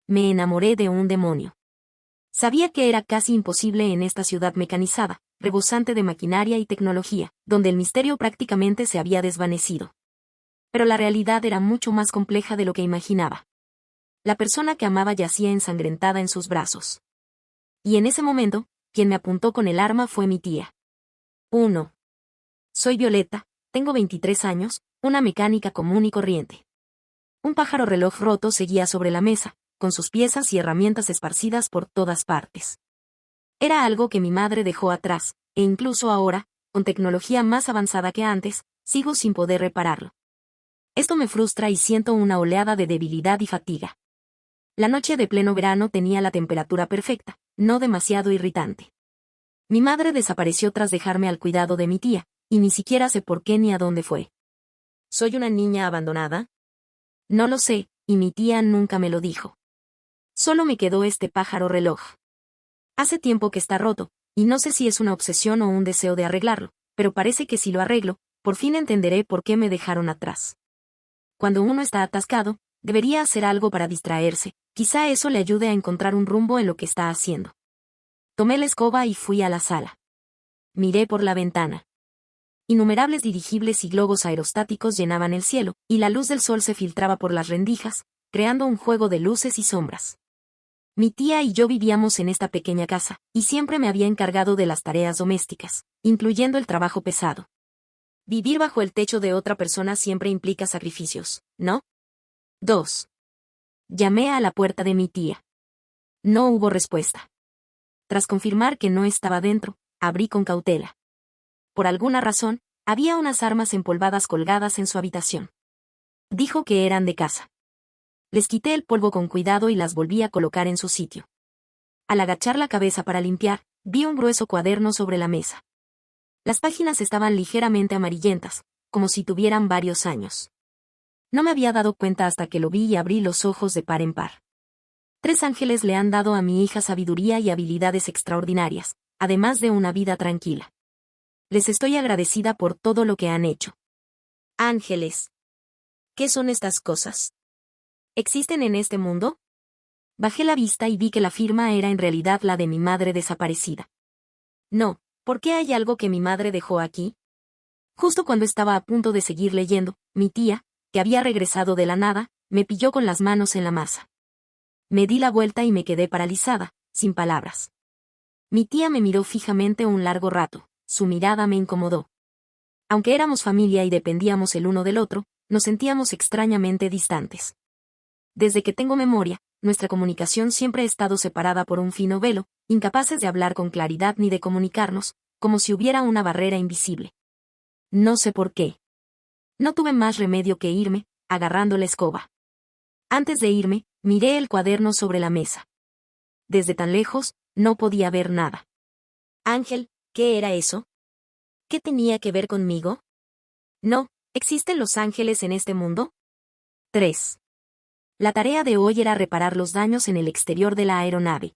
me enamoré de un demonio. Sabía que era casi imposible en esta ciudad mecanizada, rebosante de maquinaria y tecnología, donde el misterio prácticamente se había desvanecido. Pero la realidad era mucho más compleja de lo que imaginaba. La persona que amaba yacía ensangrentada en sus brazos. Y en ese momento, quien me apuntó con el arma fue mi tía. 1. Soy Violeta, tengo 23 años, una mecánica común y corriente. Un pájaro reloj roto seguía sobre la mesa, con sus piezas y herramientas esparcidas por todas partes. Era algo que mi madre dejó atrás, e incluso ahora, con tecnología más avanzada que antes, sigo sin poder repararlo. Esto me frustra y siento una oleada de debilidad y fatiga. La noche de pleno verano tenía la temperatura perfecta, no demasiado irritante. Mi madre desapareció tras dejarme al cuidado de mi tía, y ni siquiera sé por qué ni a dónde fue. ¿Soy una niña abandonada? No lo sé, y mi tía nunca me lo dijo. Solo me quedó este pájaro reloj. Hace tiempo que está roto, y no sé si es una obsesión o un deseo de arreglarlo, pero parece que si lo arreglo, por fin entenderé por qué me dejaron atrás. Cuando uno está atascado, debería hacer algo para distraerse, quizá eso le ayude a encontrar un rumbo en lo que está haciendo. Tomé la escoba y fui a la sala. Miré por la ventana. Innumerables dirigibles y globos aerostáticos llenaban el cielo, y la luz del sol se filtraba por las rendijas, creando un juego de luces y sombras. Mi tía y yo vivíamos en esta pequeña casa, y siempre me había encargado de las tareas domésticas, incluyendo el trabajo pesado. Vivir bajo el techo de otra persona siempre implica sacrificios, ¿no? 2. Llamé a la puerta de mi tía. No hubo respuesta. Tras confirmar que no estaba dentro, abrí con cautela. Por alguna razón, había unas armas empolvadas colgadas en su habitación. Dijo que eran de casa. Les quité el polvo con cuidado y las volví a colocar en su sitio. Al agachar la cabeza para limpiar, vi un grueso cuaderno sobre la mesa. Las páginas estaban ligeramente amarillentas, como si tuvieran varios años. No me había dado cuenta hasta que lo vi y abrí los ojos de par en par. 3 ángeles le han dado a mi hija sabiduría y habilidades extraordinarias, además de una vida tranquila. Les estoy agradecida por todo lo que han hecho. Ángeles. ¿Qué son estas cosas? ¿Existen en este mundo? Bajé la vista y vi que la firma era en realidad la de mi madre desaparecida. No, ¿por qué hay algo que mi madre dejó aquí? Justo cuando estaba a punto de seguir leyendo, mi tía, que había regresado de la nada, me pilló con las manos en la masa. Me di la vuelta y me quedé paralizada, sin palabras. Mi tía me miró fijamente un largo rato, su mirada me incomodó. Aunque éramos familia y dependíamos el uno del otro, nos sentíamos extrañamente distantes. Desde que tengo memoria, nuestra comunicación siempre ha estado separada por un fino velo, incapaces de hablar con claridad ni de comunicarnos, como si hubiera una barrera invisible. No sé por qué. No tuve más remedio que irme, agarrando la escoba. Antes de irme, miré el cuaderno sobre la mesa. Desde tan lejos, no podía ver nada. Ángel, ¿qué era eso? ¿Qué tenía que ver conmigo? No, ¿existen los ángeles en este mundo? 3. La tarea de hoy era reparar los daños en el exterior de la aeronave.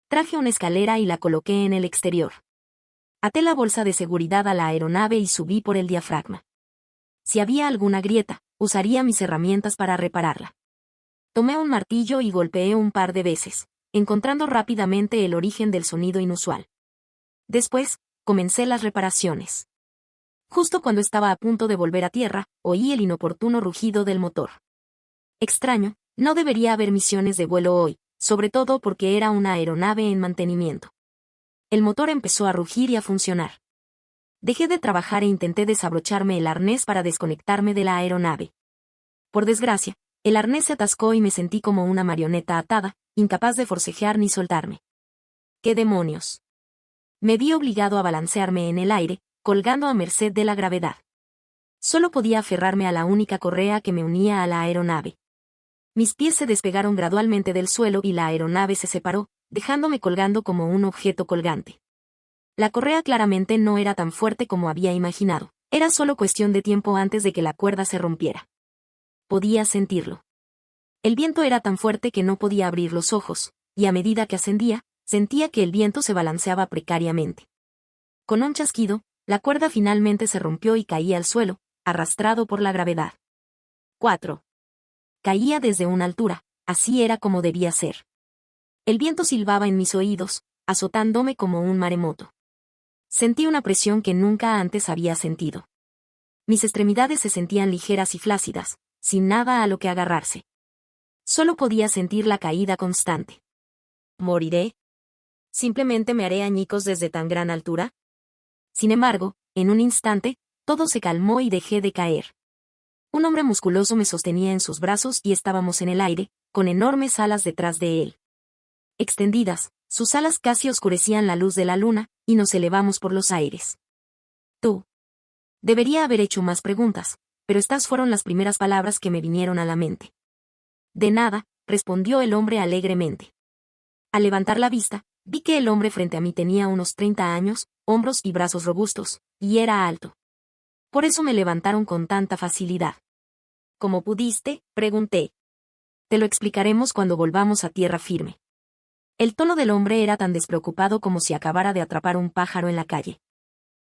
Traje una escalera y la coloqué en el exterior. Até la bolsa de seguridad a la aeronave y subí por el diafragma. Si había alguna grieta, usaría mis herramientas para repararla. Tomé un martillo y golpeé un par de veces, encontrando rápidamente el origen del sonido inusual. Después, comencé las reparaciones. Justo cuando estaba a punto de volver a tierra, oí el inoportuno rugido del motor. Extraño, no debería haber misiones de vuelo hoy, sobre todo porque era una aeronave en mantenimiento. El motor empezó a rugir y a funcionar. Dejé de trabajar e intenté desabrocharme el arnés para desconectarme de la aeronave. Por desgracia, el arnés se atascó y me sentí como una marioneta atada, incapaz de forcejear ni soltarme. ¿Qué demonios? Me vi obligado a balancearme en el aire, colgando a merced de la gravedad. Solo podía aferrarme a la única correa que me unía a la aeronave. Mis pies se despegaron gradualmente del suelo y la aeronave se separó, dejándome colgando como un objeto colgante. La correa claramente no era tan fuerte como había imaginado, era solo cuestión de tiempo antes de que la cuerda se rompiera. Podía sentirlo. El viento era tan fuerte que no podía abrir los ojos, y a medida que ascendía, sentía que el viento se balanceaba precariamente. Con un chasquido, la cuerda finalmente se rompió y caí al suelo, arrastrado por la gravedad. 4. Caía desde una altura, así era como debía ser. El viento silbaba en mis oídos, azotándome como un maremoto. Sentí una presión que nunca antes había sentido. Mis extremidades se sentían ligeras y flácidas, sin nada a lo que agarrarse. Solo podía sentir la caída constante. ¿Moriré? ¿Simplemente me haré añicos desde tan gran altura? Sin embargo, en un instante, todo se calmó y dejé de caer. Un hombre musculoso me sostenía en sus brazos y estábamos en el aire, con enormes alas detrás de él. Extendidas, sus alas casi oscurecían la luz de la luna, y nos elevamos por los aires. Tú. Debería haber hecho más preguntas, pero estas fueron las primeras palabras que me vinieron a la mente. De nada, respondió el hombre alegremente. Al levantar la vista, vi que el hombre frente a mí tenía unos 30 años, hombros y brazos robustos, y era alto. Por eso me levantaron con tanta facilidad. ¿Cómo pudiste?, pregunté. Te lo explicaremos cuando volvamos a tierra firme. El tono del hombre era tan despreocupado como si acabara de atrapar un pájaro en la calle.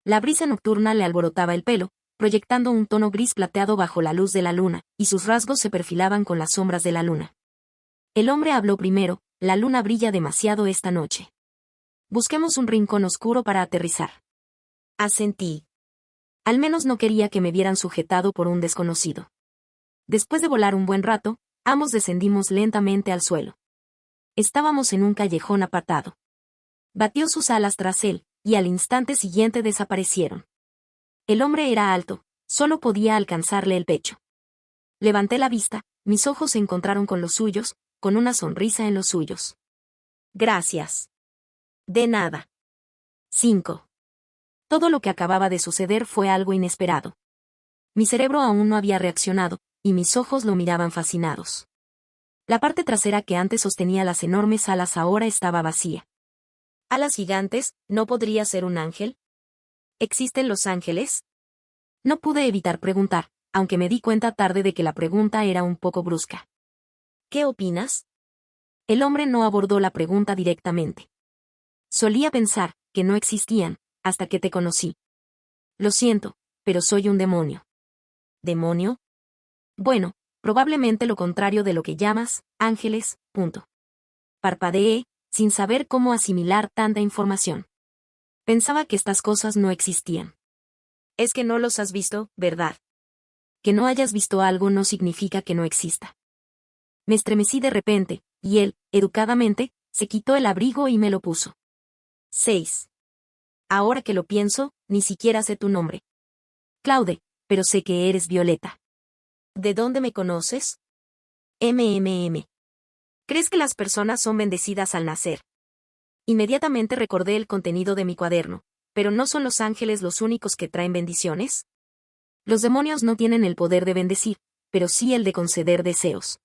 La brisa nocturna le alborotaba el pelo, proyectando un tono gris plateado bajo la luz de la luna, y sus rasgos se perfilaban con las sombras de la luna. El hombre habló primero: la luna brilla demasiado esta noche. Busquemos un rincón oscuro para aterrizar. Asentí. Al menos no quería que me vieran sujetado por un desconocido. Después de volar un buen rato, ambos descendimos lentamente al suelo. Estábamos en un callejón apartado. Batió sus alas tras él, y al instante siguiente desaparecieron. El hombre era alto, solo podía alcanzarle el pecho. Levanté la vista, mis ojos se encontraron con los suyos, con una sonrisa en los suyos. Gracias. De nada. 5. Todo lo que acababa de suceder fue algo inesperado. Mi cerebro aún no había reaccionado, y mis ojos lo miraban fascinados. La parte trasera que antes sostenía las enormes alas ahora estaba vacía. ¿Alas gigantes? ¿No podría ser un ángel? ¿Existen los ángeles? No pude evitar preguntar, aunque me di cuenta tarde de que la pregunta era un poco brusca. ¿Qué opinas? El hombre no abordó la pregunta directamente. Solía pensar que no existían, hasta que te conocí. Lo siento, pero soy un demonio. ¿Demonio? Bueno, probablemente lo contrario de lo que llamas ángeles. Parpadeé, sin saber cómo asimilar tanta información. Pensaba que estas cosas no existían. Es que no los has visto, ¿verdad? Que no hayas visto algo no significa que no exista. Me estremecí de repente, y él, educadamente, se quitó el abrigo y me lo puso. 6. Ahora que lo pienso, ni siquiera sé tu nombre. Claude, pero sé que eres Violeta. ¿De dónde me conoces? MMM. ¿Crees que las personas son bendecidas al nacer? Inmediatamente recordé el contenido de mi cuaderno. ¿Pero no son los ángeles los únicos que traen bendiciones? Los demonios no tienen el poder de bendecir, pero sí el de conceder deseos.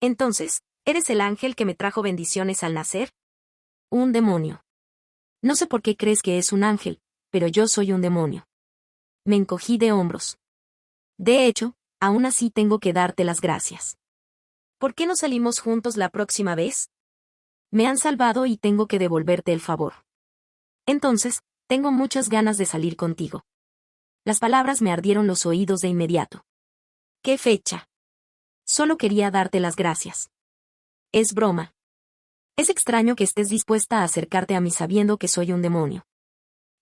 Entonces, ¿eres el ángel que me trajo bendiciones al nacer? Un demonio. No sé por qué crees que es un ángel, pero yo soy un demonio. Me encogí de hombros. De hecho, aún así tengo que darte las gracias. ¿Por qué no salimos juntos la próxima vez? Me han salvado y tengo que devolverte el favor. Entonces, tengo muchas ganas de salir contigo. Las palabras me ardieron los oídos de inmediato. ¿Qué fecha? Solo quería darte las gracias. Es broma. Es extraño que estés dispuesta a acercarte a mí sabiendo que soy un demonio.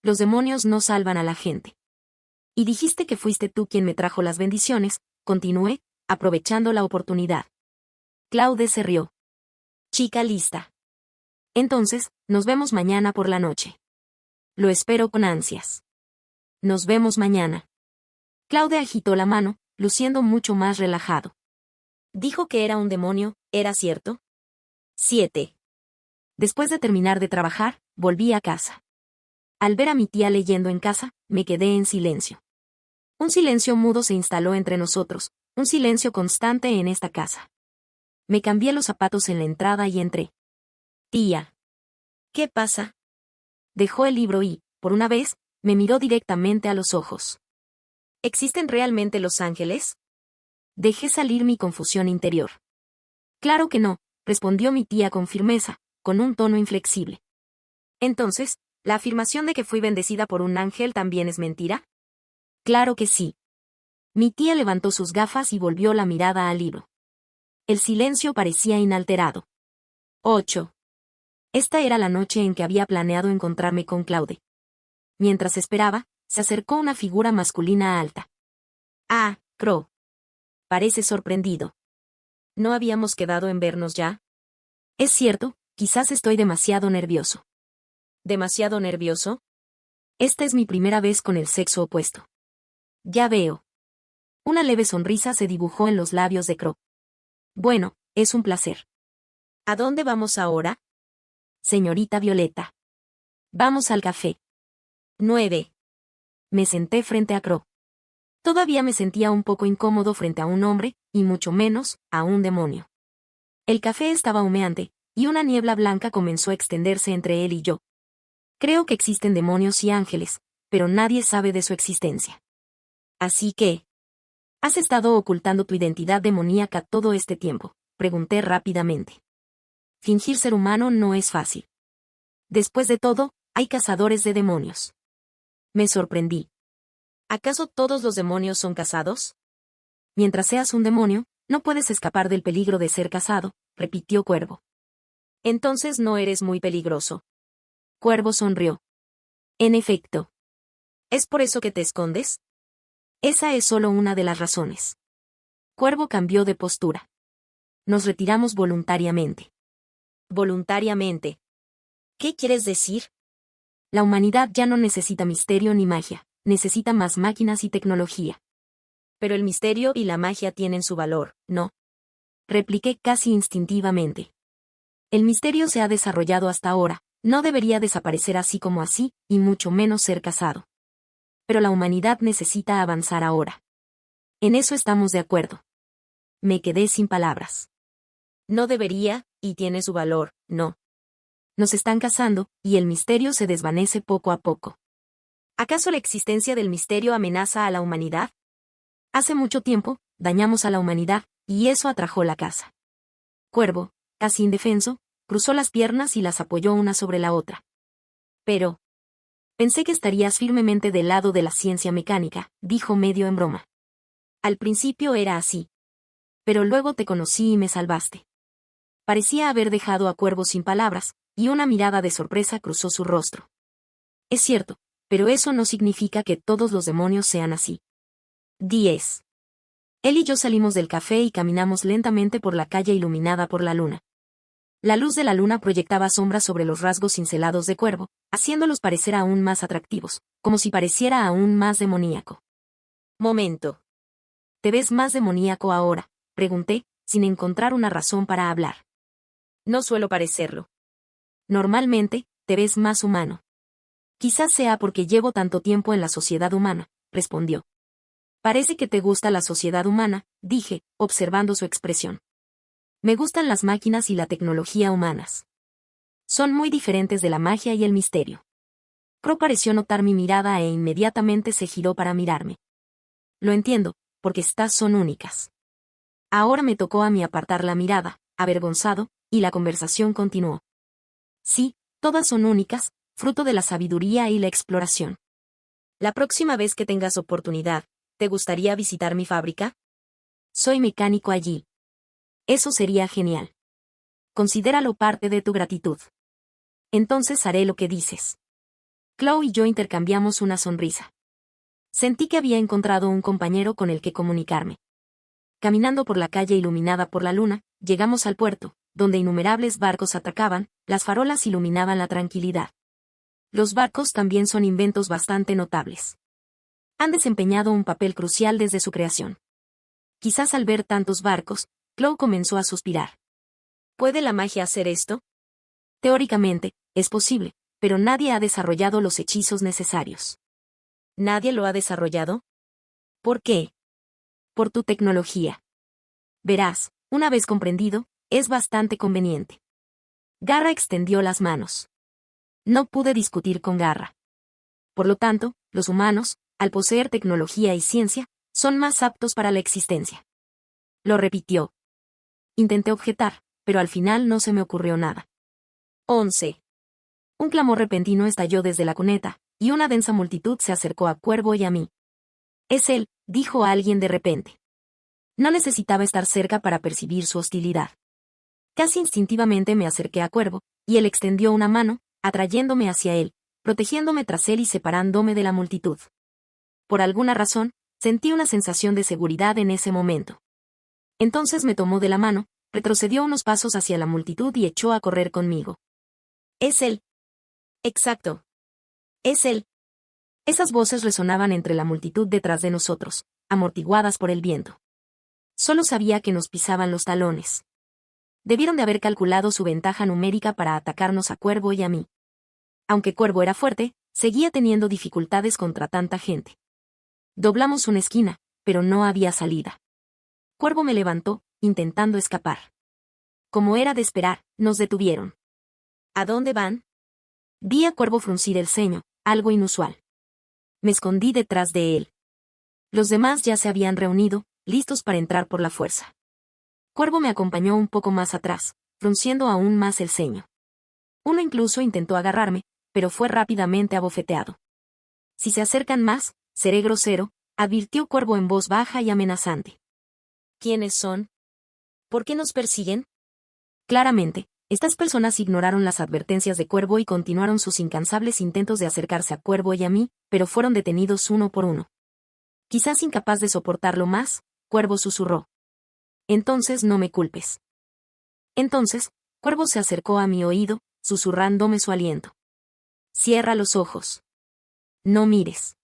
Los demonios no salvan a la gente. Y dijiste que fuiste tú quien me trajo las bendiciones, continué, aprovechando la oportunidad. Claude se rió. Chica lista. Entonces, nos vemos mañana por la noche. Lo espero con ansias. Nos vemos mañana. Claude agitó la mano, luciendo mucho más relajado. Dijo que era un demonio, ¿era cierto? 7. Después de terminar de trabajar, volví a casa. Al ver a mi tía leyendo en casa, me quedé en silencio. Un silencio mudo se instaló entre nosotros, un silencio constante en esta casa. Me cambié los zapatos en la entrada y entré. Tía. ¿Qué pasa? Dejó el libro y, por una vez, me miró directamente a los ojos. ¿Existen realmente los ángeles? Dejé salir mi confusión interior. Claro que no, respondió mi tía con firmeza, con un tono inflexible. Entonces, ¿la afirmación de que fui bendecida por un ángel también es mentira? Claro que sí. Mi tía levantó sus gafas y volvió la mirada al libro. El silencio parecía inalterado. 8. Esta era la noche en que había planeado encontrarme con Claude. Mientras esperaba, se acercó una figura masculina alta. Ah, Crow. Parece sorprendido. ¿No habíamos quedado en vernos ya? Es cierto, quizás estoy demasiado nervioso. ¿Demasiado nervioso? Esta es mi primera vez con el sexo opuesto. Ya veo. Una leve sonrisa se dibujó en los labios de Crow. Bueno, es un placer. ¿A dónde vamos ahora? Señorita Violeta. Vamos al café. 9. Me senté frente a Crow. Todavía me sentía un poco incómodo frente a un hombre, y mucho menos, a un demonio. El café estaba humeante, y una niebla blanca comenzó a extenderse entre él y yo. Creo que existen demonios y ángeles, pero nadie sabe de su existencia. Así que... ¿Has estado ocultando tu identidad demoníaca todo este tiempo?, pregunté rápidamente. Fingir ser humano no es fácil. Después de todo, hay cazadores de demonios. Me sorprendí. ¿Acaso todos los demonios son cazados? Mientras seas un demonio, no puedes escapar del peligro de ser cazado, repitió Cuervo. Entonces no eres muy peligroso. Cuervo sonrió. En efecto. ¿Es por eso que te escondes? Esa es solo una de las razones. Cuervo cambió de postura. Nos retiramos voluntariamente. ¿Voluntariamente? ¿Qué quieres decir? La humanidad ya no necesita misterio ni magia, necesita más máquinas y tecnología. Pero el misterio y la magia tienen su valor, ¿no? Repliqué casi instintivamente. El misterio se ha desarrollado hasta ahora, no debería desaparecer así como así, y mucho menos ser cazado. Pero la humanidad necesita avanzar ahora. En eso estamos de acuerdo. Me quedé sin palabras. No debería, y tiene su valor, ¿no? Nos están cazando, y el misterio se desvanece poco a poco. ¿Acaso la existencia del misterio amenaza a la humanidad? Hace mucho tiempo, dañamos a la humanidad, y eso atrajo la caza. Cuervo, casi indefenso, cruzó las piernas y las apoyó una sobre la otra. Pero... Pensé que estarías firmemente del lado de la ciencia mecánica, dijo medio en broma. Al principio era así. Pero luego te conocí y me salvaste. Parecía haber dejado a Cuervo sin palabras, y una mirada de sorpresa cruzó su rostro. Es cierto, pero eso no significa que todos los demonios sean así. 10. Él y yo salimos del café y caminamos lentamente por la calle iluminada por la luna. La luz de la luna proyectaba sombras sobre los rasgos cincelados de Cuervo, haciéndolos parecer aún más atractivos, como si pareciera aún más demoníaco. Momento. ¿Te ves más demoníaco ahora?, pregunté, sin encontrar una razón para hablar. No suelo parecerlo. Normalmente, te ves más humano. Quizás sea porque llevo tanto tiempo en la sociedad humana, respondió. Parece que te gusta la sociedad humana, dije, observando su expresión. Me gustan las máquinas y la tecnología humanas. Son muy diferentes de la magia y el misterio. Crow pareció notar mi mirada e inmediatamente se giró para mirarme. Lo entiendo, porque estas son únicas. Ahora me tocó a mí apartar la mirada, avergonzado, y la conversación continuó. Sí, todas son únicas, fruto de la sabiduría y la exploración. La próxima vez que tengas oportunidad, ¿te gustaría visitar mi fábrica? Soy mecánico allí. Eso sería genial. Considéralo parte de tu gratitud. Entonces haré lo que dices. Chloe y yo intercambiamos una sonrisa. Sentí que había encontrado un compañero con el que comunicarme. Caminando por la calle iluminada por la luna, llegamos al puerto, donde innumerables barcos atracaban, las farolas iluminaban la tranquilidad. Los barcos también son inventos bastante notables. Han desempeñado un papel crucial desde su creación. Quizás al ver tantos barcos, Chloe comenzó a suspirar. ¿Puede la magia hacer esto? Teóricamente, es posible, pero nadie ha desarrollado los hechizos necesarios. ¿Nadie lo ha desarrollado? ¿Por qué? Por tu tecnología. Verás, una vez comprendido, es bastante conveniente. Garra extendió las manos. No pude discutir con Garra. Por lo tanto, los humanos, al poseer tecnología y ciencia, son más aptos para la existencia. Lo repitió. Intenté objetar, pero al final no se me ocurrió nada. 11. Un clamor repentino estalló desde la cuneta, y una densa multitud se acercó a Cuervo y a mí. Es él, dijo alguien de repente. No necesitaba estar cerca para percibir su hostilidad. Casi instintivamente me acerqué a Cuervo, y él extendió una mano, atrayéndome hacia él, protegiéndome tras él y separándome de la multitud. Por alguna razón, sentí una sensación de seguridad en ese momento. Entonces me tomó de la mano, retrocedió unos pasos hacia la multitud y echó a correr conmigo. «Es él». «Exacto. Es él». Esas voces resonaban entre la multitud detrás de nosotros, amortiguadas por el viento. Solo sabía que nos pisaban los talones. Debieron de haber calculado su ventaja numérica para atacarnos a Cuervo y a mí. Aunque Cuervo era fuerte, seguía teniendo dificultades contra tanta gente. Doblamos una esquina, pero no había salida. Cuervo me levantó, intentando escapar. Como era de esperar, nos detuvieron. «¿A dónde van?». Vi a Cuervo fruncir el ceño, algo inusual. Me escondí detrás de él. Los demás ya se habían reunido, listos para entrar por la fuerza. Cuervo me acompañó un poco más atrás, frunciendo aún más el ceño. Uno incluso intentó agarrarme, pero fue rápidamente abofeteado. «Si se acercan más, seré grosero», advirtió Cuervo en voz baja y amenazante. «¿Quiénes son? ¿Por qué nos persiguen?». Claramente, estas personas ignoraron las advertencias de Cuervo y continuaron sus incansables intentos de acercarse a Cuervo y a mí, pero fueron detenidos uno por uno. Quizás incapaz de soportarlo más, Cuervo susurró: «Entonces no me culpes». Entonces, Cuervo se acercó a mi oído, susurrándome su aliento. «Cierra los ojos. No mires».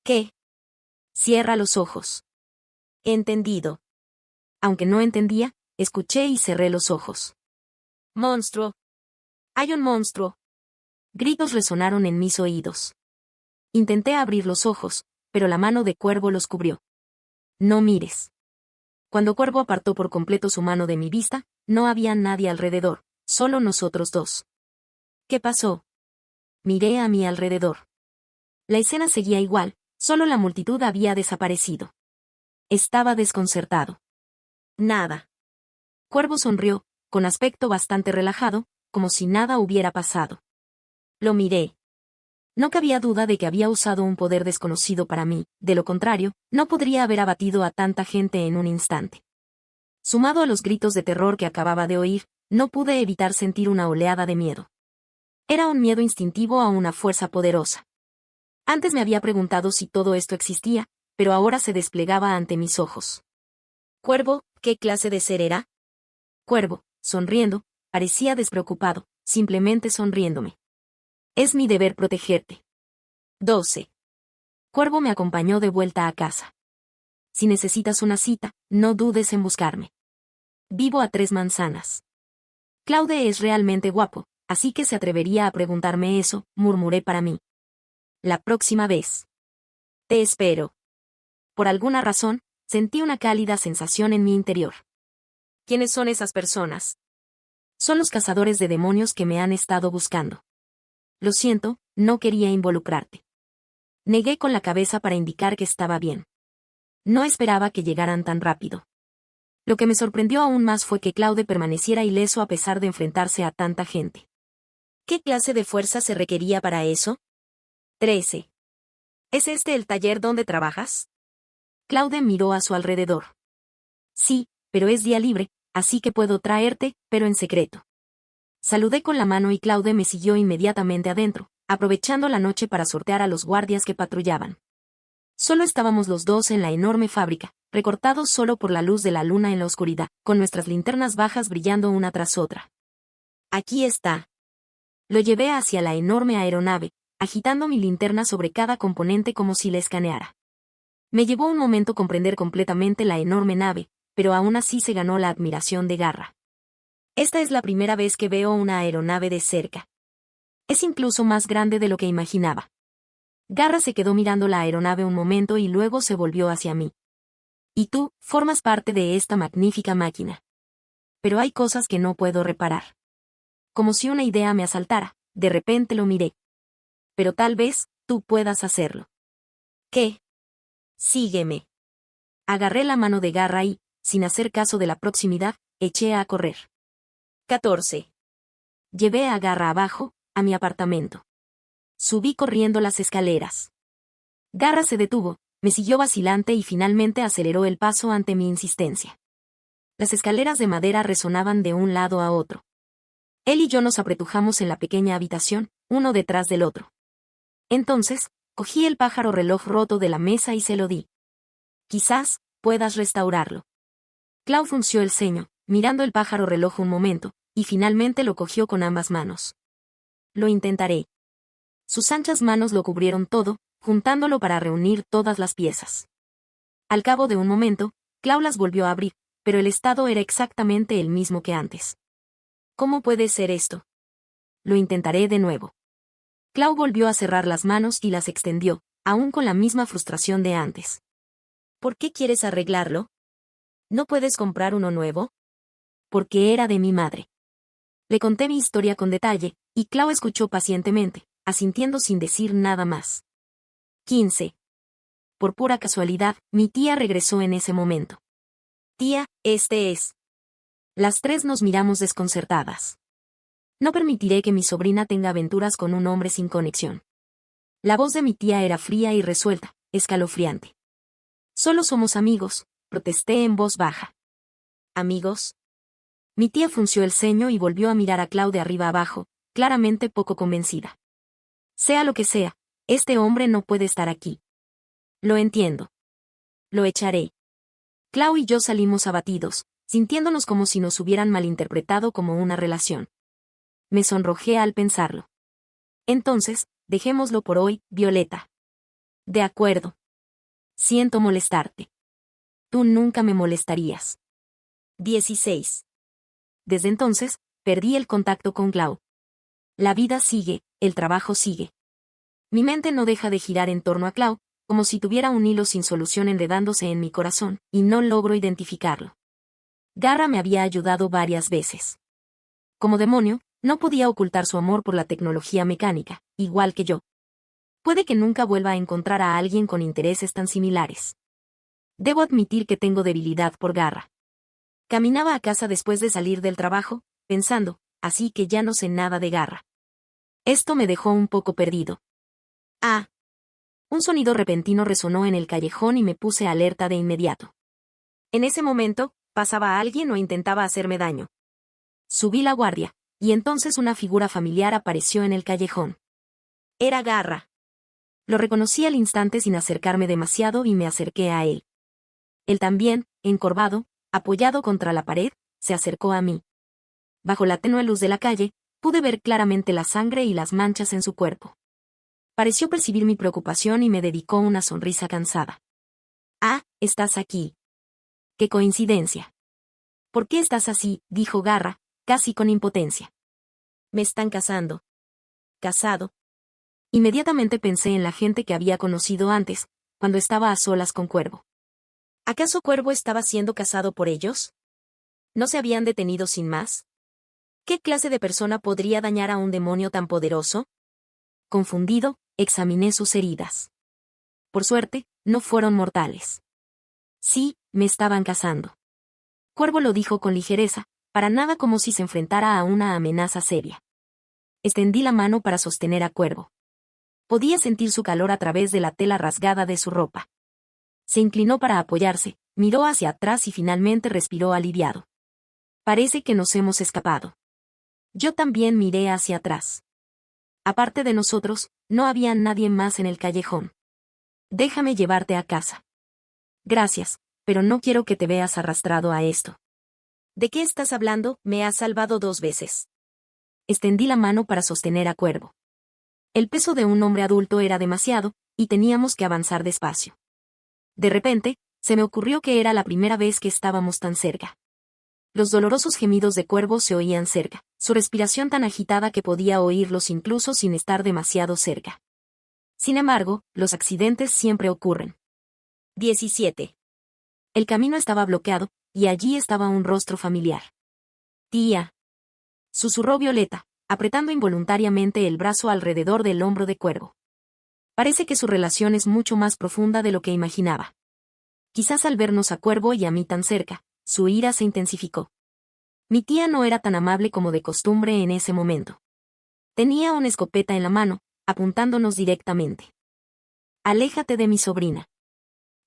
«¿Qué?». «Cierra los ojos». «Entendido». Aunque no entendía, escuché y cerré los ojos. «¡Monstruo! ¡Hay un monstruo!». Gritos resonaron en mis oídos. Intenté abrir los ojos, pero la mano de Cuervo los cubrió. «No mires». Cuando Cuervo apartó por completo su mano de mi vista, no había nadie alrededor, solo nosotros dos. «¿Qué pasó?». Miré a mi alrededor. La escena seguía igual, solo la multitud había desaparecido. Estaba desconcertado. «Nada». Cuervo sonrió, con aspecto bastante relajado, como si nada hubiera pasado. Lo miré. No cabía duda de que había usado un poder desconocido para mí, de lo contrario, no podría haber abatido a tanta gente en un instante. Sumado a los gritos de terror que acababa de oír, no pude evitar sentir una oleada de miedo. Era un miedo instintivo a una fuerza poderosa. Antes me había preguntado si todo esto existía, pero ahora se desplegaba ante mis ojos. «Cuervo, ¿qué clase de ser era?». Cuervo, sonriendo, parecía despreocupado, simplemente sonriéndome. «Es mi deber protegerte». 12. Cuervo me acompañó de vuelta a casa. «Si necesitas una cita, no dudes en buscarme. Vivo a 3 manzanas». «Claude es realmente guapo, así que se atrevería a preguntarme eso», murmuré para mí. «La próxima vez». «Te espero». Por alguna razón, sentí una cálida sensación en mi interior. «¿Quiénes son esas personas?». «Son los cazadores de demonios que me han estado buscando». «Lo siento, no quería involucrarte». Negué con la cabeza para indicar que estaba bien. No esperaba que llegaran tan rápido. Lo que me sorprendió aún más fue que Claude permaneciera ileso a pesar de enfrentarse a tanta gente. ¿Qué clase de fuerza se requería para eso? 13. ¿Es este el taller donde trabajas? Claude miró a su alrededor. Sí, pero es día libre, así que puedo traerte, pero en secreto. Saludé con la mano y Claude me siguió inmediatamente adentro, aprovechando la noche para sortear a los guardias que patrullaban. Solo estábamos los dos en la enorme fábrica, recortados solo por la luz de la luna en la oscuridad, con nuestras linternas bajas brillando una tras otra. «Aquí está». Lo llevé hacia la enorme aeronave, agitando mi linterna sobre cada componente como si la escaneara. Me llevó un momento comprender completamente la enorme nave, pero aún así se ganó la admiración de Garra. Esta es la primera vez que veo una aeronave de cerca. Es incluso más grande de lo que imaginaba. Garra se quedó mirando la aeronave un momento y luego se volvió hacia mí. «Y tú, formas parte de esta magnífica máquina. Pero hay cosas que no puedo reparar». Como si una idea me asaltara, de repente lo miré. «Pero tal vez, tú puedas hacerlo». «¿Qué?». «Sígueme». Agarré la mano de Garra y, sin hacer caso de la proximidad, eché a correr. 14. Llevé a Garra abajo, a mi apartamento. Subí corriendo las escaleras. Garra se detuvo, me siguió vacilante y finalmente aceleró el paso ante mi insistencia. Las escaleras de madera resonaban de un lado a otro. Él y yo nos apretujamos en la pequeña habitación, uno detrás del otro. Entonces, cogí el pájaro reloj roto de la mesa y se lo di. Quizás puedas restaurarlo. Clau frunció el ceño, mirando el pájaro reloj un momento, y finalmente lo cogió con ambas manos. Lo intentaré. Sus anchas manos lo cubrieron todo, juntándolo para reunir todas las piezas. Al cabo de un momento, Clau las volvió a abrir, pero el estado era exactamente el mismo que antes. ¿Cómo puede ser esto? Lo intentaré de nuevo. Clau volvió a cerrar las manos y las extendió, aún con la misma frustración de antes. ¿Por qué quieres arreglarlo? ¿No puedes comprar uno nuevo? Porque era de mi madre. Le conté mi historia con detalle, y Clau escuchó pacientemente, asintiendo sin decir nada más. 15. Por pura casualidad, mi tía regresó en ese momento. Tía, este es. Las tres nos miramos desconcertadas. No permitiré que mi sobrina tenga aventuras con un hombre sin conexión. La voz de mi tía era fría y resuelta, escalofriante. Solo somos amigos, protesté en voz baja. ¿Amigos? Mi tía frunció el ceño y volvió a mirar a Clau de arriba abajo, claramente poco convencida. Sea lo que sea, este hombre no puede estar aquí. Lo entiendo. Lo echaré. Clau y yo salimos abatidos, sintiéndonos como si nos hubieran malinterpretado como una relación. Me sonrojé al pensarlo. Entonces, dejémoslo por hoy, Violeta. De acuerdo. Siento molestarte. Tú nunca me molestarías. 16. Desde entonces, perdí el contacto con Clau. La vida sigue, el trabajo sigue. Mi mente no deja de girar en torno a Clau, como si tuviera un hilo sin solución enredándose en mi corazón, y no logro identificarlo. Garra me había ayudado varias veces. Como demonio, no podía ocultar su amor por la tecnología mecánica, igual que yo. Puede que nunca vuelva a encontrar a alguien con intereses tan similares. Debo admitir que tengo debilidad por Garra. Caminaba a casa después de salir del trabajo, pensando, así que ya no sé nada de Garra. Esto me dejó un poco perdido. Ah. Un sonido repentino resonó en el callejón y me puse alerta de inmediato. En ese momento, pasaba alguien o intentaba hacerme daño. Subí la guardia, y entonces una figura familiar apareció en el callejón. Era Garra. Lo reconocí al instante sin acercarme demasiado y me acerqué a él. Él también, encorvado, apoyado contra la pared, se acercó a mí. Bajo la tenue luz de la calle, pude ver claramente la sangre y las manchas en su cuerpo. Pareció percibir mi preocupación y me dedicó una sonrisa cansada. Ah, estás aquí. ¡Qué coincidencia! ¿Por qué estás así?, dijo Garra, casi con impotencia. Me están casando. ¿Casado? Inmediatamente pensé en la gente que había conocido antes, cuando estaba a solas con Cuervo. ¿Acaso Cuervo estaba siendo casado por ellos? ¿No se habían detenido sin más? ¿Qué clase de persona podría dañar a un demonio tan poderoso? Confundido, examiné sus heridas. Por suerte, no fueron mortales. Sí, me estaban casando. Cuervo lo dijo con ligereza, para nada como si se enfrentara a una amenaza seria. Extendí la mano para sostener a Cuervo. Podía sentir su calor a través de la tela rasgada de su ropa. Se inclinó para apoyarse, miró hacia atrás y finalmente respiró aliviado. Parece que nos hemos escapado. Yo también miré hacia atrás. Aparte de nosotros, no había nadie más en el callejón. Déjame llevarte a casa. Gracias, pero no quiero que te veas arrastrado a esto. ¿De qué estás hablando? Me has salvado 2 veces. Extendí la mano para sostener a Cuervo. El peso de un hombre adulto era demasiado, y teníamos que avanzar despacio. De repente, se me ocurrió que era la primera vez que estábamos tan cerca. Los dolorosos gemidos de Cuervo se oían cerca, su respiración tan agitada que podía oírlos incluso sin estar demasiado cerca. Sin embargo, los accidentes siempre ocurren. 17. El camino estaba bloqueado, y allí estaba un rostro familiar. Tía. Susurró Violeta, apretando involuntariamente el brazo alrededor del hombro de Cuervo. Parece que su relación es mucho más profunda de lo que imaginaba. Quizás al vernos a Cuervo y a mí tan cerca, su ira se intensificó. Mi tía no era tan amable como de costumbre en ese momento. Tenía una escopeta en la mano, apuntándonos directamente. Aléjate de mi sobrina.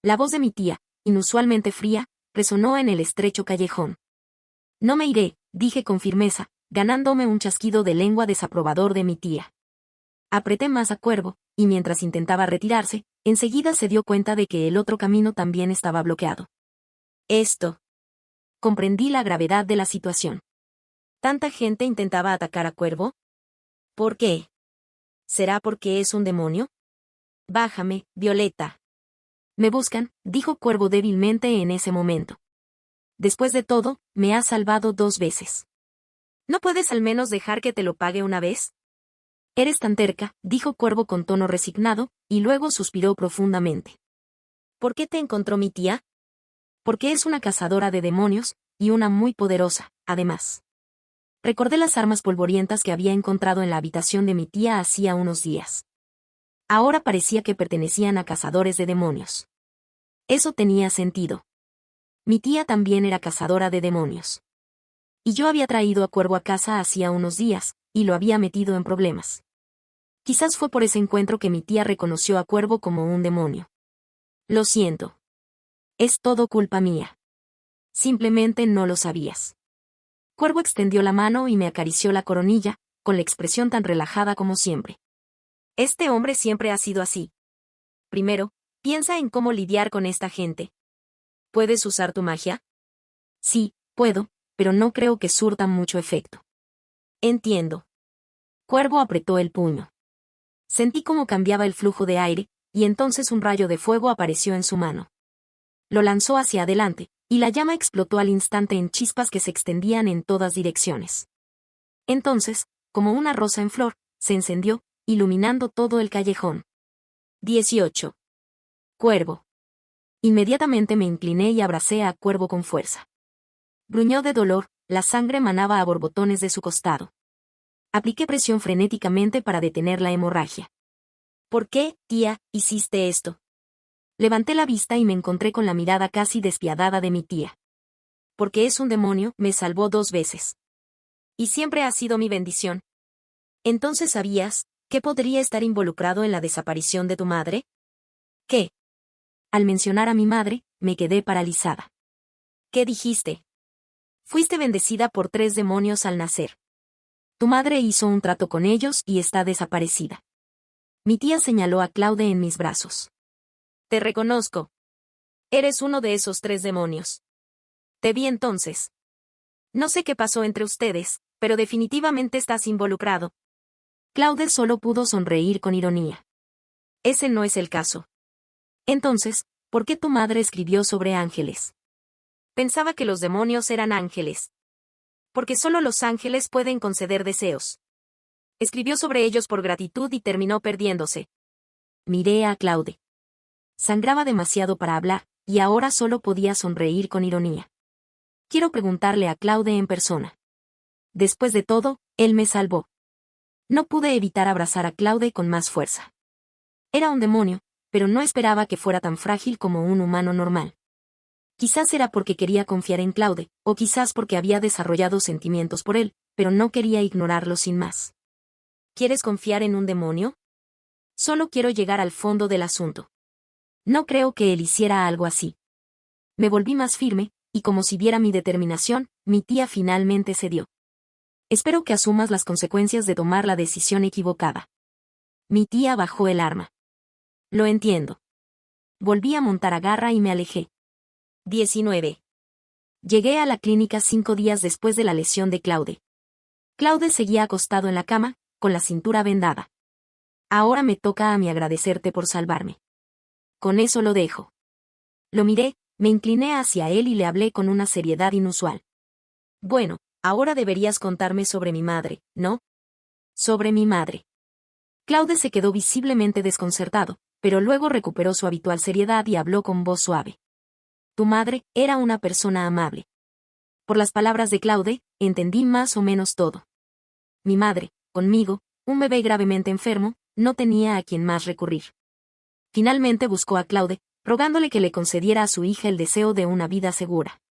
La voz de mi tía, inusualmente fría, resonó en el estrecho callejón. No me iré, dije con firmeza, ganándome un chasquido de lengua desaprobador de mi tía. Apreté más a Cuervo, y mientras intentaba retirarse, enseguida se dio cuenta de que el otro camino también estaba bloqueado. Esto. Comprendí la gravedad de la situación. ¿Tanta gente intentaba atacar a Cuervo? ¿Por qué? ¿Será porque es un demonio? Bájame, Violeta. Me buscan, dijo Cuervo débilmente en ese momento. Después de todo, me has salvado 2 veces. ¿No puedes al menos dejar que te lo pague una vez? Eres tan terca, dijo Cuervo con tono resignado, y luego suspiró profundamente. ¿Por qué te encontró mi tía? Porque es una cazadora de demonios, y una muy poderosa, además. Recordé las armas polvorientas que había encontrado en la habitación de mi tía hacía unos días. Ahora parecía que pertenecían a cazadores de demonios. Eso tenía sentido. Mi tía también era cazadora de demonios. Y yo había traído a Cuervo a casa hacía unos días, y lo había metido en problemas. Quizás fue por ese encuentro que mi tía reconoció a Cuervo como un demonio. Lo siento. Es todo culpa mía. Simplemente no lo sabías. Cuervo extendió la mano y me acarició la coronilla, con la expresión tan relajada como siempre. Este hombre siempre ha sido así. Primero, piensa en cómo lidiar con esta gente. ¿Puedes usar tu magia? Sí, puedo, pero no creo que surta mucho efecto. Entiendo. Cuervo apretó el puño. Sentí cómo cambiaba el flujo de aire, y entonces un rayo de fuego apareció en su mano. Lo lanzó hacia adelante, y la llama explotó al instante en chispas que se extendían en todas direcciones. Entonces, como una rosa en flor, se encendió, iluminando todo el callejón. 18. Cuervo. Inmediatamente me incliné y abracé a Cuervo con fuerza. Gruñó de dolor, la sangre manaba a borbotones de su costado. Apliqué presión frenéticamente para detener la hemorragia. ¿Por qué, tía, hiciste esto? Levanté la vista y me encontré con la mirada casi despiadada de mi tía. Porque es un demonio, me salvó 2 veces. Y siempre ha sido mi bendición. Entonces ¿sabías que podría estar involucrado en la desaparición de tu madre? ¿Qué? Al mencionar a mi madre, me quedé paralizada. ¿Qué dijiste? Fuiste bendecida por 3 demonios al nacer. Tu madre hizo un trato con ellos y está desaparecida. Mi tía señaló a Claude en mis brazos. Te reconozco. Eres uno de esos 3 demonios. Te vi entonces. No sé qué pasó entre ustedes, pero definitivamente estás involucrado. Claude solo pudo sonreír con ironía. Ese no es el caso. Entonces, ¿por qué tu madre escribió sobre ángeles? Pensaba que los demonios eran ángeles. Porque solo los ángeles pueden conceder deseos. Escribió sobre ellos por gratitud y terminó perdiéndose. Miré a Claude. Sangraba demasiado para hablar, y ahora solo podía sonreír con ironía. Quiero preguntarle a Claude en persona. Después de todo, él me salvó. No pude evitar abrazar a Claude con más fuerza. Era un demonio, pero no esperaba que fuera tan frágil como un humano normal. Quizás era porque quería confiar en Claude, o quizás porque había desarrollado sentimientos por él, pero no quería ignorarlo sin más. ¿Quieres confiar en un demonio? Solo quiero llegar al fondo del asunto. No creo que él hiciera algo así. Me volví más firme, y como si viera mi determinación, mi tía finalmente cedió. Espero que asumas las consecuencias de tomar la decisión equivocada. Mi tía bajó el arma. Lo entiendo. Volví a montar a Garra y me alejé. 19. Llegué a la clínica 5 días después de la lesión de Claude. Claude seguía acostado en la cama, con la cintura vendada. Ahora me toca a mí agradecerte por salvarme. Con eso lo dejo. Lo miré, me incliné hacia él y le hablé con una seriedad inusual. Bueno, ahora deberías contarme sobre mi madre, ¿no? Sobre mi madre. Claude se quedó visiblemente desconcertado, pero luego recuperó su habitual seriedad y habló con voz suave. Tu madre era una persona amable. Por las palabras de Claude, entendí más o menos todo. Mi madre, conmigo, un bebé gravemente enfermo, no tenía a quien más recurrir. Finalmente buscó a Claude, rogándole que le concediera a su hija el deseo de una vida segura.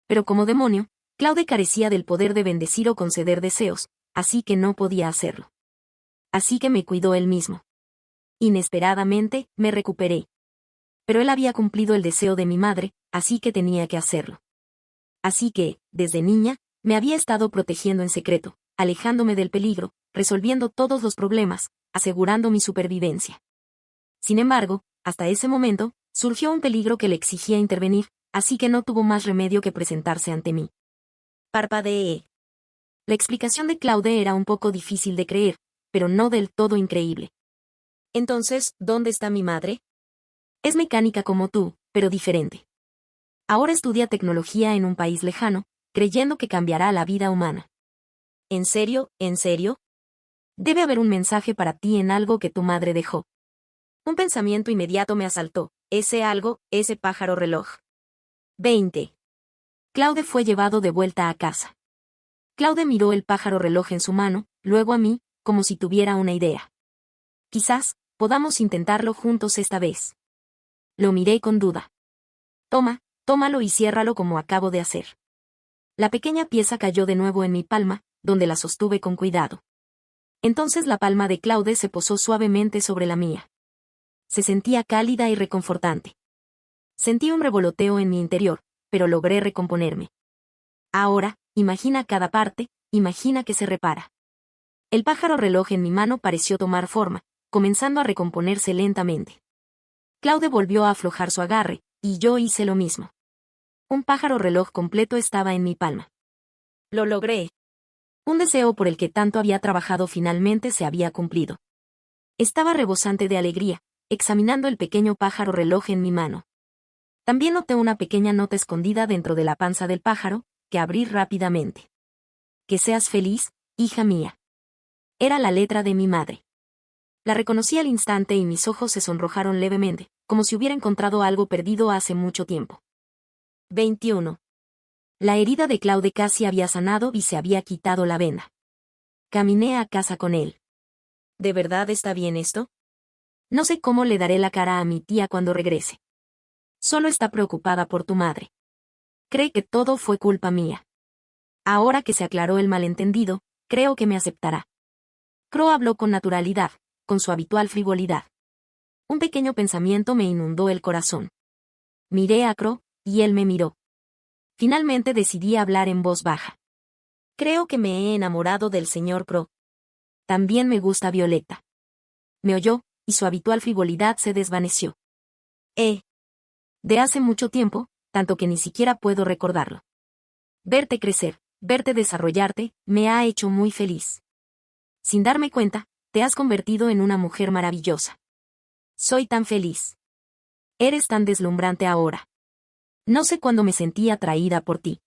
Pero como demonio, Claude carecía del poder de bendecir o conceder deseos, así que no podía hacerlo. Así que me cuidó él mismo. Inesperadamente, me recuperé. Pero él había cumplido el deseo de mi madre, así que tenía que hacerlo. Así que, desde niña, me había estado protegiendo en secreto, alejándome del peligro, resolviendo todos los problemas, asegurando mi supervivencia. Sin embargo, hasta ese momento, surgió un peligro que le exigía intervenir, así que no tuvo más remedio que presentarse ante mí. Parpadeé. La explicación de Claude era un poco difícil de creer, pero no del todo increíble. Entonces, ¿dónde está mi madre? Es mecánica como tú, pero diferente. Ahora estudia tecnología en un país lejano, creyendo que cambiará la vida humana. ¿En serio? ¿En serio? Debe haber un mensaje para ti en algo que tu madre dejó. Un pensamiento inmediato me asaltó. Ese algo, ese pájaro reloj. 20. Claude fue llevado de vuelta a casa. Claude miró el pájaro reloj en su mano, luego a mí, como si tuviera una idea. Quizás, podamos intentarlo juntos esta vez. Lo miré con duda. Tómalo y ciérralo como acabo de hacer. La pequeña pieza cayó de nuevo en mi palma, donde la sostuve con cuidado. Entonces la palma de Claude se posó suavemente sobre la mía. Se sentía cálida y reconfortante. Sentí un revoloteo en mi interior, pero logré recomponerme. Ahora, imagina cada parte, imagina que se repara. El pájaro reloj en mi mano pareció tomar forma, comenzando a recomponerse lentamente. Claude volvió a aflojar su agarre, y yo hice lo mismo. Un pájaro reloj completo estaba en mi palma. Lo logré. Un deseo por el que tanto había trabajado finalmente se había cumplido. Estaba rebosante de alegría, examinando el pequeño pájaro reloj en mi mano. También noté una pequeña nota escondida dentro de la panza del pájaro, que abrí rápidamente. Que seas feliz, hija mía. Era la letra de mi madre. La reconocí al instante y mis ojos se sonrojaron levemente, como si hubiera encontrado algo perdido hace mucho tiempo. 21. La herida de Claude casi había sanado y se había quitado la venda. Caminé a casa con él. ¿De verdad está bien esto? No sé cómo le daré la cara a mi tía cuando regrese. Solo está preocupada por tu madre. Cree que todo fue culpa mía. Ahora que se aclaró el malentendido, creo que me aceptará. Crow habló con naturalidad, con su habitual frivolidad. Un pequeño pensamiento me inundó el corazón. Miré a Crow, y él me miró. Finalmente decidí hablar en voz baja. Creo que me he enamorado del señor Crow. También me gusta Violeta. Me oyó, y su habitual frivolidad se desvaneció. De hace mucho tiempo, tanto que ni siquiera puedo recordarlo. Verte crecer, verte desarrollarte, me ha hecho muy feliz. Sin darme cuenta, te has convertido en una mujer maravillosa. Soy tan feliz. Eres tan deslumbrante ahora. No sé cuándo me sentí atraída por ti.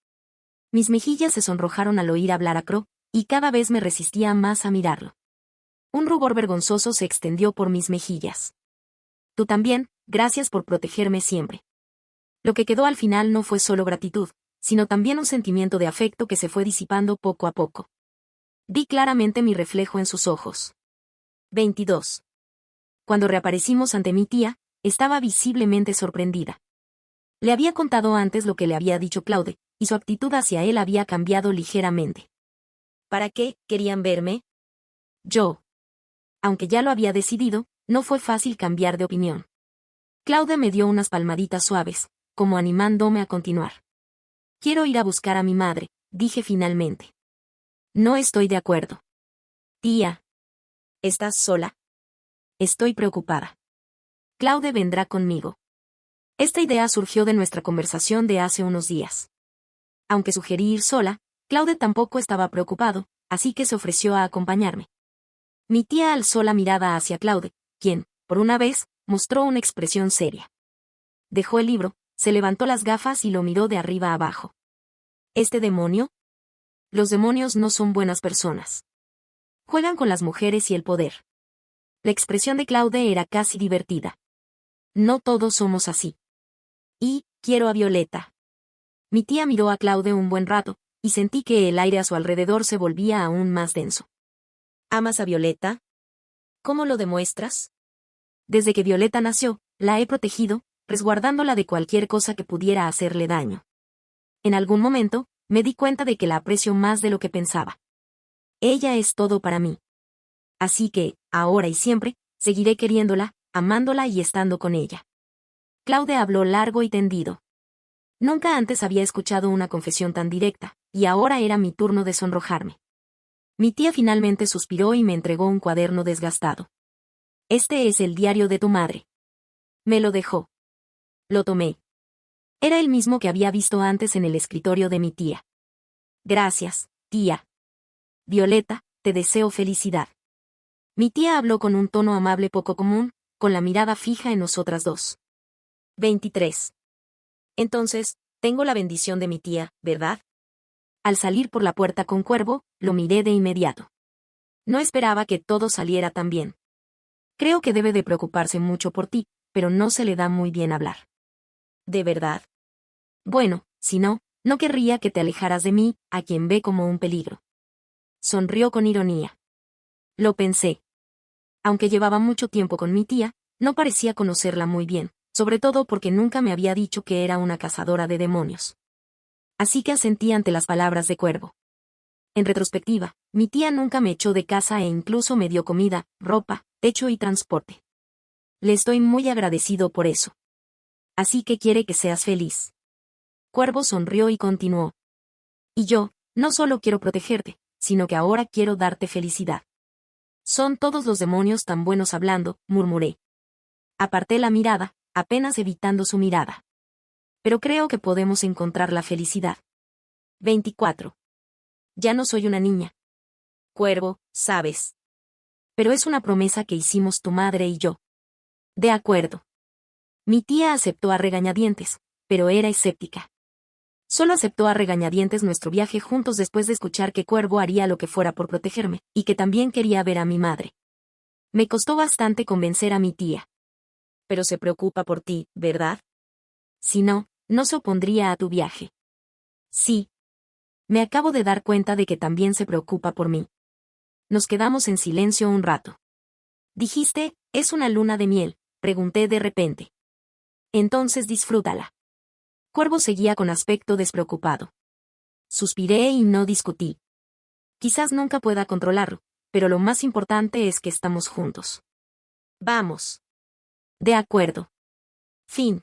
Mis mejillas se sonrojaron al oír hablar a Crow, y cada vez me resistía más a mirarlo. Un rubor vergonzoso se extendió por mis mejillas. Tú también, gracias por protegerme siempre. Lo que quedó al final no fue solo gratitud, sino también un sentimiento de afecto que se fue disipando poco a poco. Vi claramente mi reflejo en sus ojos. 22. Cuando reaparecimos ante mi tía, estaba visiblemente sorprendida. Le había contado antes lo que le había dicho Claude, y su actitud hacia él había cambiado ligeramente. ¿Para qué querían verme? Yo. Aunque ya lo había decidido, no fue fácil cambiar de opinión. Claude me dio unas palmaditas suaves, como animándome a continuar. Quiero ir a buscar a mi madre, dije finalmente. No estoy de acuerdo. Tía. ¿Estás sola? Estoy preocupada. Claude vendrá conmigo. Esta idea surgió de nuestra conversación de hace unos días. Aunque sugerí ir sola, Claude tampoco estaba preocupado, así que se ofreció a acompañarme. Mi tía alzó la mirada hacia Claude, quien, por una vez, mostró una expresión seria. Dejó el libro, se levantó las gafas y lo miró de arriba abajo. ¿Este demonio? Los demonios no son buenas personas. Juegan con las mujeres y el poder. La expresión de Claude era casi divertida. No todos somos así. Y, quiero a Violeta. Mi tía miró a Claude un buen rato, y sentí que el aire a su alrededor se volvía aún más denso. ¿Amas a Violeta? ¿Cómo lo demuestras? Desde que Violeta nació, la he protegido, resguardándola de cualquier cosa que pudiera hacerle daño. En algún momento, me di cuenta de que la aprecio más de lo que pensaba. Ella es todo para mí. Así que, ahora y siempre, seguiré queriéndola, amándola y estando con ella. Claude habló largo y tendido. Nunca antes había escuchado una confesión tan directa, y ahora era mi turno de sonrojarme. Mi tía finalmente suspiró y me entregó un cuaderno desgastado. Este es el diario de tu madre. Me lo dejó. Lo tomé. Era el mismo que había visto antes en el escritorio de mi tía. Gracias, tía. Violeta, te deseo felicidad. Mi tía habló con un tono amable poco común, con la mirada fija en nosotras dos. 23. Entonces, tengo la bendición de mi tía, ¿verdad? Al salir por la puerta con Cuervo, lo miré de inmediato. No esperaba que todo saliera tan bien. Creo que debe de preocuparse mucho por ti, pero no se le da muy bien hablar. ¿De verdad? Bueno, si no, no querría que te alejaras de mí, a quien ve como un peligro. Sonrió con ironía. Lo pensé. Aunque llevaba mucho tiempo con mi tía, no parecía conocerla muy bien, sobre todo porque nunca me había dicho que era una cazadora de demonios. Así que asentí ante las palabras de Cuervo. En retrospectiva, mi tía nunca me echó de casa e incluso me dio comida, ropa, techo y transporte. Le estoy muy agradecido por eso. Así que quiere que seas feliz. Cuervo sonrió y continuó. Y yo, no solo quiero protegerte, sino que ahora quiero darte felicidad. Son todos los demonios tan buenos hablando, murmuré. Aparté la mirada, apenas evitando su mirada. Pero creo que podemos encontrar la felicidad. 24. Ya no soy una niña. Cuervo, sabes. Pero es una promesa que hicimos tu madre y yo. De acuerdo. Mi tía aceptó a regañadientes, pero era escéptica. Solo aceptó a regañadientes nuestro viaje juntos después de escuchar que Cuervo haría lo que fuera por protegerme, y que también quería ver a mi madre. Me costó bastante convencer a mi tía. Pero se preocupa por ti, ¿verdad? Si no, no se opondría a tu viaje. Sí. Me acabo de dar cuenta de que también se preocupa por mí. Nos quedamos en silencio un rato. Dijiste, ¿es una luna de miel?, pregunté de repente. Entonces disfrútala. Cuervo seguía con aspecto despreocupado. Suspiré y no discutí. Quizás nunca pueda controlarlo, pero lo más importante es que estamos juntos. Vamos. De acuerdo. Fin.